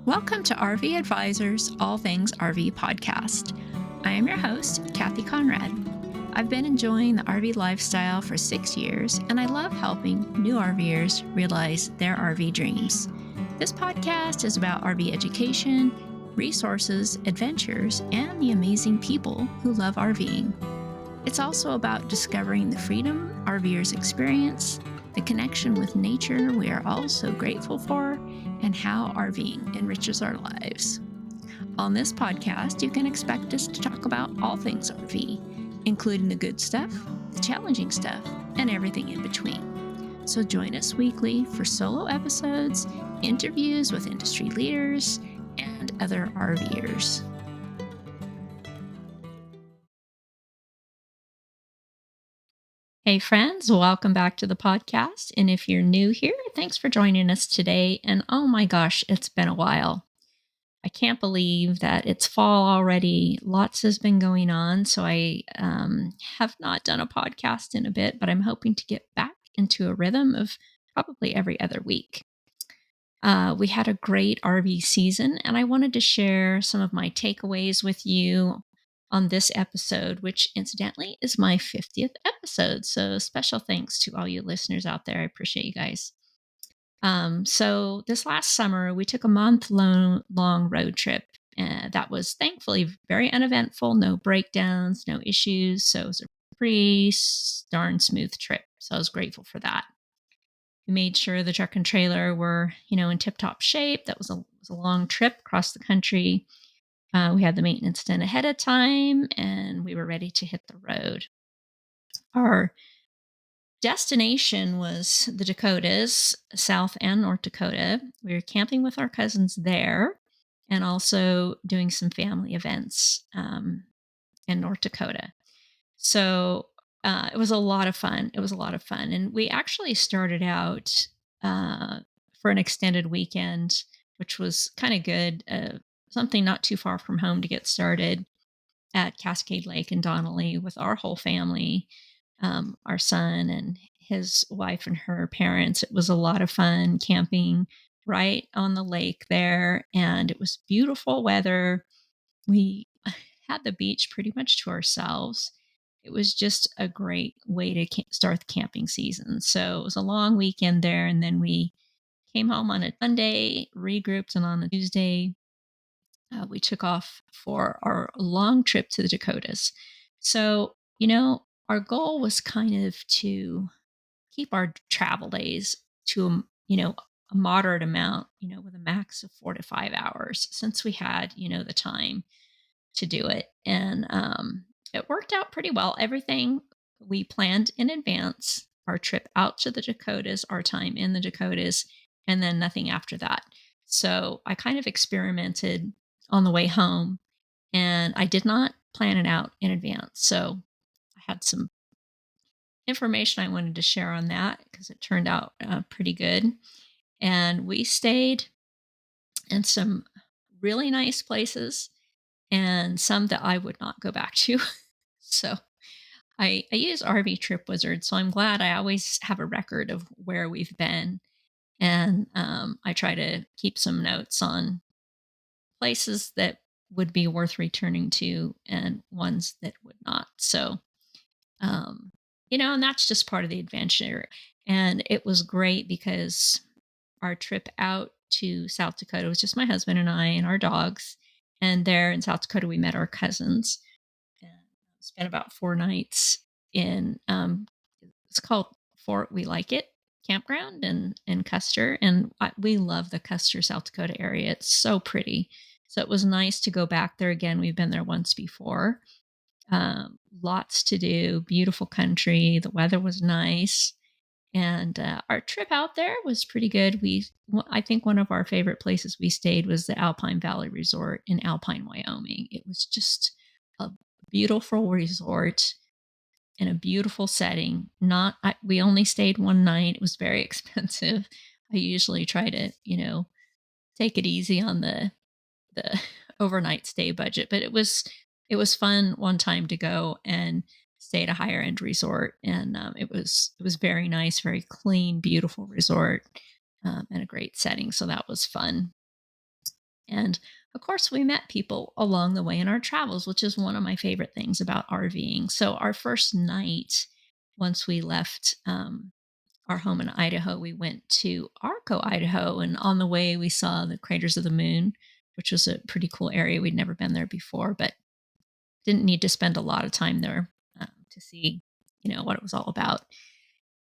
Welcome to RV Advisors All Things RV podcast. I am your host, Kathy Conrad. I've been enjoying the RV lifestyle for 6 years, and I love helping new RVers realize their RV dreams. This podcast is about RV education, resources, adventures, and the amazing people who love RVing. It's also about discovering the freedom RVers experience, the connection with nature we are all so grateful for, and how RVing enriches our lives. On this podcast, you can expect us to talk about all things RV, including the good stuff, the challenging stuff, and everything in between. So join us weekly for solo episodes, interviews with industry leaders, and other RVers. Hey friends, welcome back to the podcast. And if you're new here, thanks for joining us today. And oh my gosh, it's been a while. I can't believe that it's fall already. Lots has been going on. So I have not done a podcast in a bit, but I'm hoping to get back into a rhythm of probably every other week. We had a great RV season, and I wanted to share some of my takeaways with you on this episode, which incidentally is my 50th episode. So special thanks to all you listeners out there. I appreciate you guys. So this last summer, we took a month-long road trip. That was thankfully very uneventful, no breakdowns, no issues. So it was a pretty darn smooth trip. So I was grateful for that. We made sure the truck and trailer were, in tip-top shape. That was a long trip across the country. We had the maintenance done ahead of time, and we were ready to hit the road. Our destination was the Dakotas, South and North Dakota. We were camping with our cousins there and also doing some family events in North Dakota. So it was a lot of fun. It was a lot of fun. And we actually started out for an extended weekend, which was kind of good. Something not too far from home to get started at Cascade Lake in Donnelly with our whole family, our son and his wife and her parents. It was a lot of fun camping right on the lake there, and it was beautiful weather. We had the beach pretty much to ourselves. It was just a great way to start the camping season. So it was a long weekend there, and then we came home on a Monday, regrouped, and on a Tuesday, we took off for our long trip to the Dakotas. So, our goal was kind of to keep our travel days to, a moderate amount, with a max of 4 to 5 hours since we had, the time to do it. And it worked out pretty well. Everything we planned in advance, our trip out to the Dakotas, our time in the Dakotas, and then nothing after that. So I kind of experimented on the way home, and I did not plan it out in advance. So I had some information I wanted to share on that because it turned out pretty good. And we stayed in some really nice places and some that I would not go back to. So I use RV Trip Wizard, so I'm glad I always have a record of where we've been. And I try to keep some notes on places that would be worth returning to and ones that would not. So, and that's just part of the adventure. And it was great because our trip out to South Dakota was just my husband and I and our dogs. And there in South Dakota, we met our cousins and spent about 4 nights in, it's called Fort We Like It campground in Custer. And we love the Custer, South Dakota area. It's so pretty. So it was nice to go back there again. We've been there once before. Lots to do, beautiful country. The weather was nice. And our trip out there was pretty good. I think one of our favorite places we stayed was the Alpine Valley Resort in Alpine, Wyoming. It was just a beautiful resort in a beautiful setting. We only stayed one night. It was very expensive. I usually try to, take it easy on the overnight stay budget, but it was fun one time to go and stay at a higher end resort, and it was very nice, very clean, beautiful resort, and a great setting. So that was fun. And of course, we met people along the way in our travels, which is one of my favorite things about RVing. So, our first night, once we left our home in Idaho, we went to Arco, Idaho. And on the way, we saw the craters of the moon, which was a pretty cool area. We'd never been there before, but didn't need to spend a lot of time there to see, what it was all about.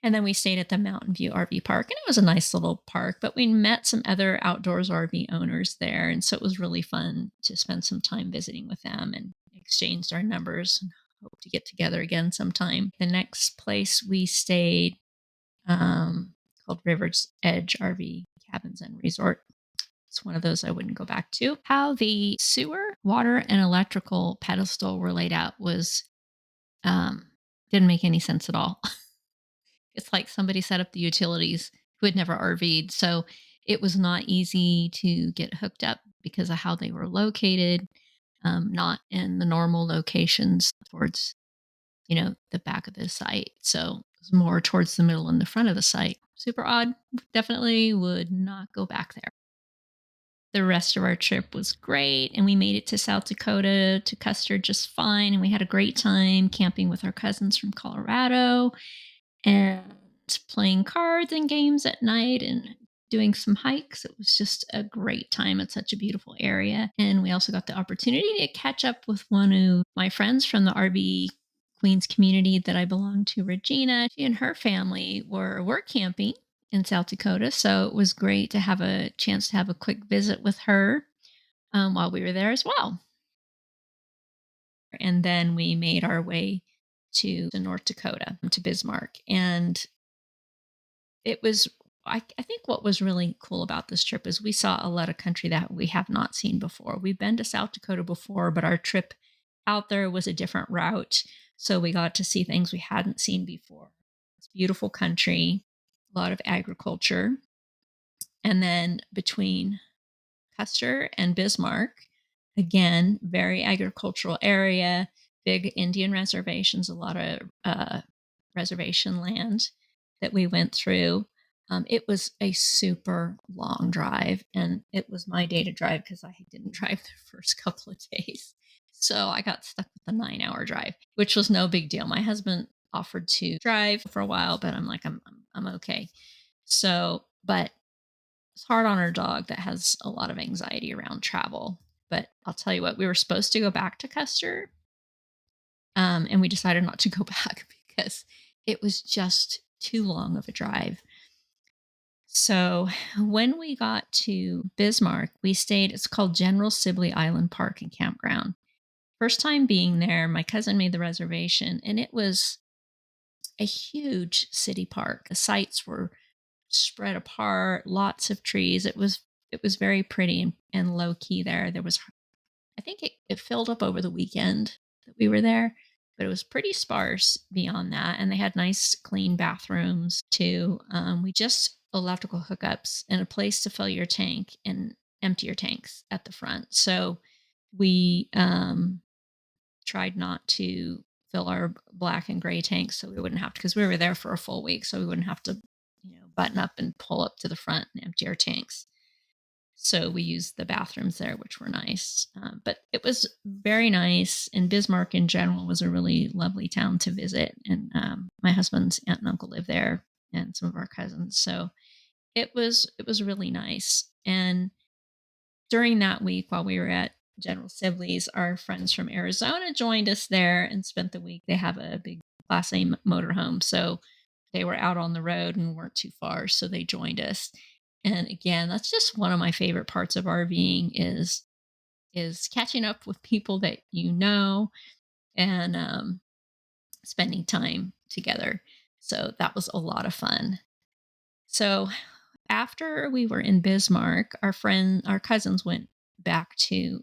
And then we stayed at the Mountain View RV Park, and it was a nice little park, but we met some other outdoors RV owners there. And so it was really fun to spend some time visiting with them and exchanged our numbers and hope to get together again sometime. The next place we stayed, called River's Edge RV Cabins and Resort. It's one of those I wouldn't go back to. How the sewer, water, and electrical pedestal were laid out was um, didn't make any sense at all. It's like somebody set up the utilities who had never RV'd. So it was not easy to get hooked up because of how they were located, not in the normal locations towards, the back of the site. So it was more towards the middle and the front of the site. Super odd. Definitely would not go back there. The rest of our trip was great, and we made it to South Dakota, to Custer, just fine. And we had a great time camping with our cousins from Colorado and playing cards and games at night and doing some hikes. It was just a great time. It's such a beautiful area. And we also got the opportunity to catch up with one of my friends from the RV Queens community that I belong to, Regina. She and her family were camping in South Dakota. So it was great to have a chance to have a quick visit with her while we were there as well. And then we made our way to North Dakota, to Bismarck. And it was, I think what was really cool about this trip is we saw a lot of country that we have not seen before. We've been to South Dakota before, but our trip out there was a different route. So we got to see things we hadn't seen before. It's beautiful country, a lot of agriculture. And then between Custer and Bismarck, again, very agricultural area, big Indian reservations, a lot of reservation land that we went through. It was a super long drive, and it was my day to drive because I didn't drive the first couple of days. So I got stuck with the 9-hour drive, which was no big deal. My husband offered to drive for a while, but I'm like, I'm okay. So, but it's hard on our dog that has a lot of anxiety around travel. But I'll tell you what, we were supposed to go back to Custer, and we decided not to go back because it was just too long of a drive. So when we got to Bismarck, we stayed, it's called General Sibley Island Park and Campground. First time being there, my cousin made the reservation, and it was a huge city park. The sites were spread apart, lots of trees. It was very pretty and low key there. There was, I think it filled up over the weekend that we were there, but it was pretty sparse beyond that. And they had nice clean bathrooms too. We just electrical hookups and a place to fill your tank and empty your tanks at the front. So we tried not to fill our black and gray tanks so we wouldn't have to, because we were there for a full week, so we wouldn't have to, button up and pull up to the front and empty our tanks. So we used the bathrooms there, which were nice. But it was very nice. And Bismarck in general was a really lovely town to visit. And my husband's aunt and uncle live there, and some of our cousins. So it was really nice. And during that week, while we were at General Sibley's, our friends from Arizona joined us there and spent the week. They have a big Class A motorhome, so they were out on the road and weren't too far, so they joined us. And again, that's just one of my favorite parts of RVing is catching up with people that and spending time together. So that was a lot of fun. So after we were in Bismarck, our cousins went back to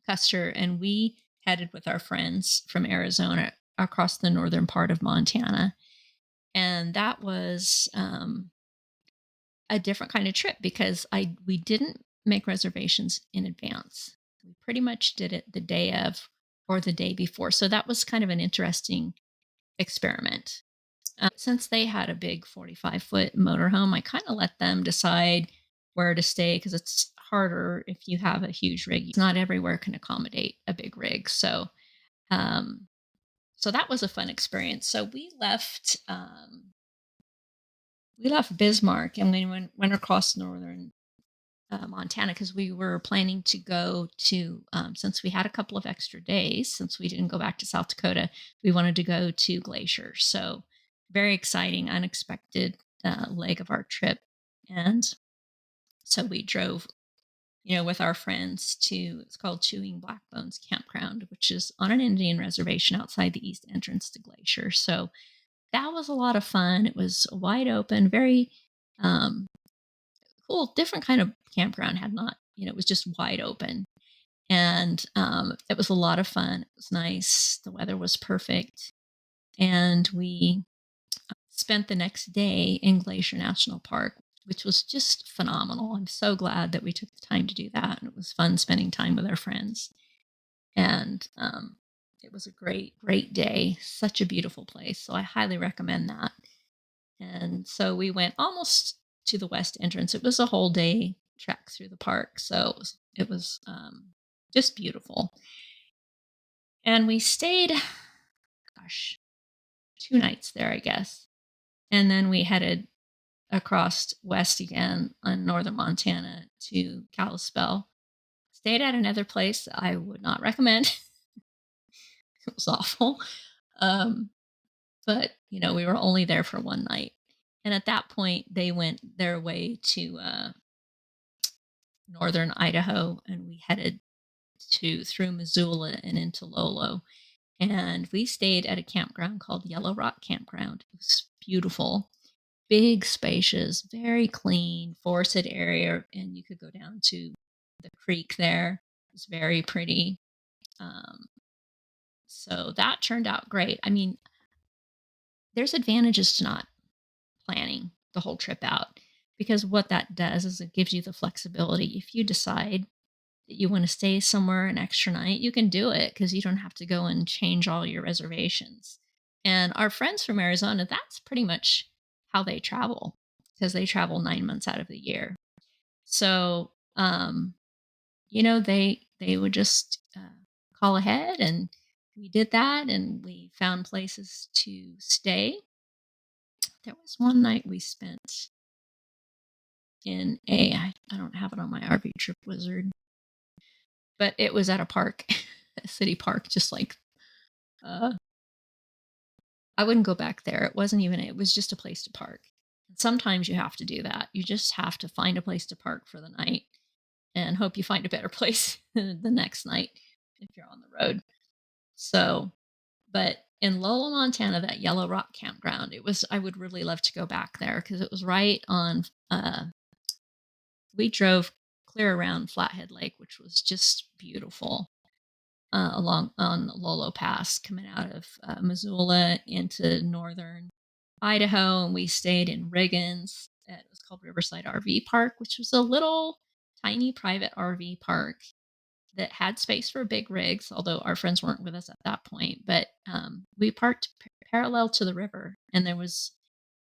Custer, and we headed with our friends from Arizona across the northern part of Montana. And that was a different kind of trip because we didn't make reservations in advance. We pretty much did it the day of or the day before. So that was kind of an interesting experiment. Since they had a big 45-foot motorhome, I kind of let them decide where to stay because it's harder if you have a huge rig. Not everywhere can accommodate a big rig. Um, so that was a fun experience. So we left Bismarck and we went across northern Montana because we were planning to go to, since we had a couple of extra days, since we didn't go back to South Dakota, we wanted to go to Glacier. So, very exciting, unexpected leg of our trip. And so we drove, with our friends it's called Chewing Black Bones Campground, which is on an Indian reservation outside the east entrance to Glacier. So, that was a lot of fun. It was wide open, very um, cool, different kind of campground. Had not, it was just wide open, and it was a lot of fun. It was nice. The weather was perfect, and we spent the next day in Glacier National Park, which was just phenomenal. I'm so glad that we took the time to do that, and it was fun spending time with our friends. And it was a great, great day. Such a beautiful place. So I highly recommend that. And so we went almost to the west entrance. It was a whole day trek through the park. So it was just beautiful. And we stayed, gosh, 2 nights there, I guess. And then we headed across west again on northern Montana to Kalispell. Stayed at another place I would not recommend. It was awful. Um, but, we were only there for one night. And at that point, they went their way to northern Idaho, and we headed through Missoula and into Lolo. And we stayed at a campground called Yellow Rock Campground. It was beautiful, big, spacious, very clean, forested area, and you could go down to the creek there. It was very pretty. Um, so that turned out great. I mean, there's advantages to not planning the whole trip out because what that does is it gives you the flexibility. If you decide that you want to stay somewhere an extra night, you can do it because you don't have to go and change all your reservations. And our friends from Arizona, that's pretty much how they travel because they travel 9 months out of the year. So, they would just call ahead, and we did that, and we found places to stay. There was one night we spent in I don't have it on my RV Trip Wizard, but it was at a park, a city park, just like, uh, I wouldn't go back there. It was just a place to park. And sometimes you have to do that. You just have to find a place to park for the night and hope you find a better place the next night if you're on the road. So, but in Lola, Montana, that Yellow Rock Campground, I would really love to go back there because it was right on, we drove clear around Flathead Lake, which was just beautiful, along on the Lolo Pass, coming out of Missoula into northern Idaho. And we stayed in Riggins. It was called Riverside RV Park, which was a little tiny private RV park that had space for big rigs, although our friends weren't with us at that point. But we parked parallel to the river, and there was,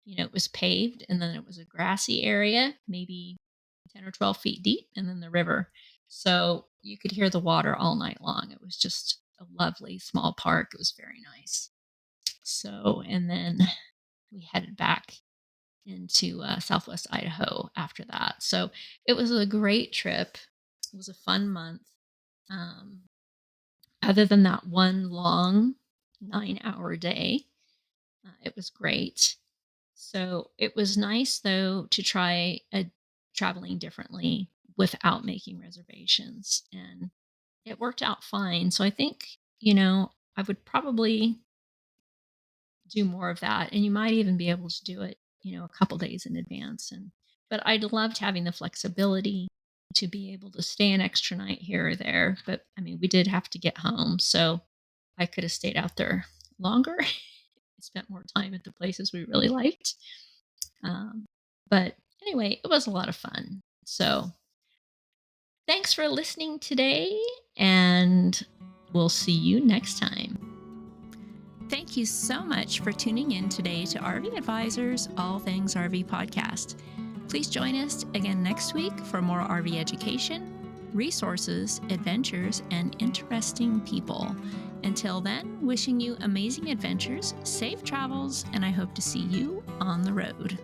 it was paved, and then it was a grassy area, maybe 10 or 12 feet deep, and then the river. So you could hear the water all night long. It was just a lovely small park. It was very nice. So, and then we headed back into southwest Idaho after that. So it was a great trip. It was a fun month. Um, Other than that one long 9-hour day, it was great. So it was nice, though, to try traveling differently without making reservations. And it worked out fine. So I think, I would probably do more of that. And you might even be able to do it, a couple days in advance. But I loved having the flexibility to be able to stay an extra night here or there. But I mean, we did have to get home. So I could have stayed out there longer, spent more time at the places we really liked. Um, but anyway, it was a lot of fun. So thanks for listening today, and we'll see you next time. Thank you so much for tuning in today to RV Advisors All Things RV Podcast. Please join us again next week for more RV education, resources, adventures, and interesting people. Until then, wishing you amazing adventures, safe travels, and I hope to see you on the road.